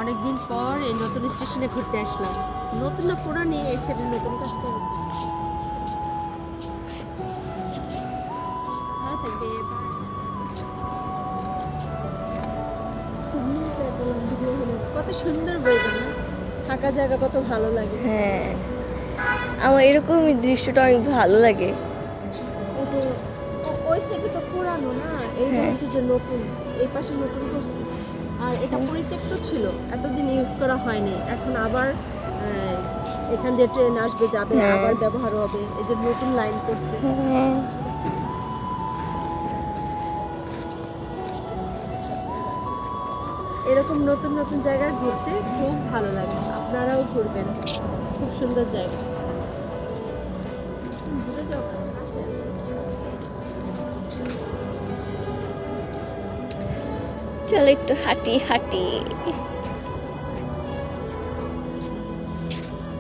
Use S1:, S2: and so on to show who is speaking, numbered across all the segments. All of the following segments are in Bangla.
S1: অনেকদিন পর এই নতুন স্টেশনে ঘুরতে আসলাম। নতুন না পুরানি, এই সাইডে নতুন কাজ তো ভালো থাকবে। কত সুন্দর বলবেন না, ফাঁকা জায়গা কত ভালো লাগে।
S2: হ্যাঁ, আমার এরকমই দৃশ্যটা অনেক ভালো লাগে।
S1: ওই সাইডে তো পুরানো না, এই যে
S2: হ্যাঁ।
S1: হচ্ছে যে নতুন, এই পাশে নতুন করছে। আর এটা পরিত্যক্ত ছিল, এতদিন ইউজ করা হয়নি। এখন আবার এখান দিয়ে ট্রেন আসবে যাবে,
S2: হ্যাঁ।
S1: আবার ব্যবহার হবে, এই যে নতুন লাইন করছে।
S2: হ্যাঁ।
S1: এরকম নতুন নতুন জায়গায় ঘুরতে খুব ভালো লাগে, আপনারাও ঘুরবেন, খুব সুন্দর জায়গা। ঘুরে যাও।
S2: চলো একটু হাঁটি হাঁটি।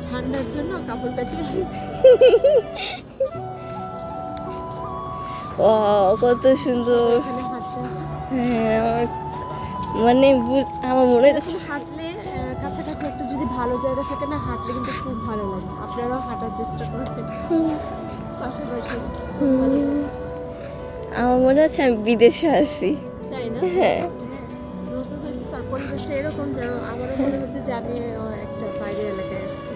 S1: ঠান্ডার জন্য কাপড় কাচিয়ে
S2: ও কত সুন্দর।
S1: এখানে হাঁটতে
S2: হ্যাঁ, মানে আমার মনে হচ্ছে
S1: এরকম হাঁটলে কাছাকাছি একটা যদি ভালো জায়গা থাকে না, হাঁটলে কিন্তু খুব ভালো লাগে। আপনারাও হাঁটার চেষ্টা করবেন পাশাপাশি, খুব ভালো লাগে।
S2: আমার মনে হচ্ছে আমি বিদেশে আছি।
S1: তাই না?
S2: হ্যাঁ।
S1: নতুন হয়েছে তার পরিবেশটা এরকম যেন আমারও মনে হচ্ছে যে আমি একটা বাইরের এলাকায় আসছি।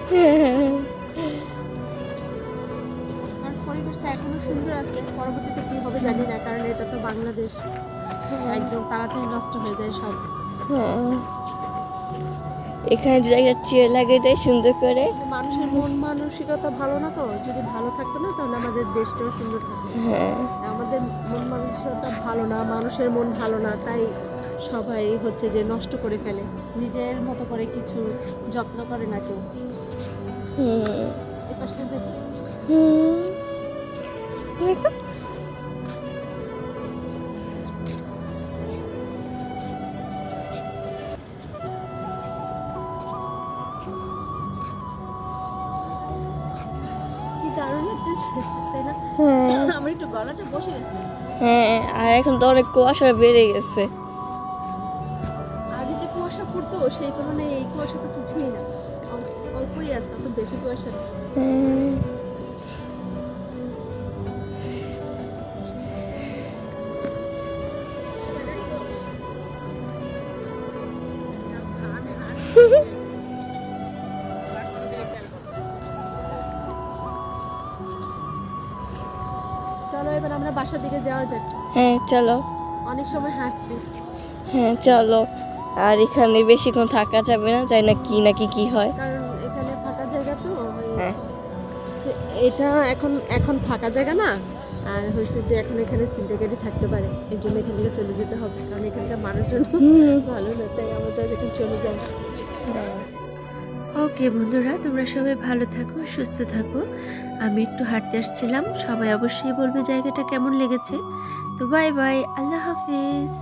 S1: আর পরিবেশটা এখনো সুন্দর আছে, পরবর্তীতে কি হবে জানি না, কারণ এটা তো বাংলাদেশ, একদম তাড়াতাড়ি নষ্ট হয়ে যায় সব।
S2: এখানে জায়গা চেয়ার লাগিয়ে দেয় সুন্দর করে।
S1: কিন্তু মানুষের মন মানসিকতা ভালো না, তো যদি ভালো থাকতো না তাহলে আমাদের দেশটাও সুন্দর থাকতো।
S2: হ্যাঁ।
S1: আমাদের মন মানসিকতা ভালো না, মানুষের মন ভালো না, তাই সবাই হচ্ছে যে নষ্ট করে ফেলে, নিজের মতো করে কিছু যত্ন করে না কেউ। এই পাশটা দেখো।
S2: দেখো।
S1: কি দারুণ লাগতেছে, তাই না?
S2: হ্যাঁ।
S1: আমার একটু গলাটা বসে গেছে।
S2: হ্যাঁ, আর এখন তো অনেক কুয়াশা বেড়ে গেছে।
S1: আগে যে কুয়াশা পড়তো সেই তুলনায় এই কুয়াশা তো কিছুই না, অল্পই আছে, অত বেশি কুয়াশা না। চলো এবার আমরা বাসার দিকে যাওয়া যাক,
S2: হ্যাঁ চলো।
S1: অনেক সময় হাঁটছি।
S2: হ্যাঁ চলো। আর এখানে বেশিক্ষণ থাকা যাবে না, জানি না কি হয়।
S1: কারণ এখানে ফাঁকা জায়গা তো
S2: হ্যাঁ।
S1: যে এটা এখন এখন ফাঁকা জায়গা না, আর হচ্ছে যে এখন এখানে ছিনতাইকারী থাকতে পারে, এর জন্য এখান থেকে চলে যেতে হবে, কারণ এখানকার মানুষজন ভালো না, তাই আমরা এখন চলে যাই। ওকে বন্ধুরা, তোমরা সবাই ভালো থাকো, সুস্থ থাকো। আমি একটু হাঁটতে আসছিলাম, সবাই অবশ্যই বলবে জায়গাটা কেমন লেগেছে। তো বাই বাই, আল্লাহ হাফিজ।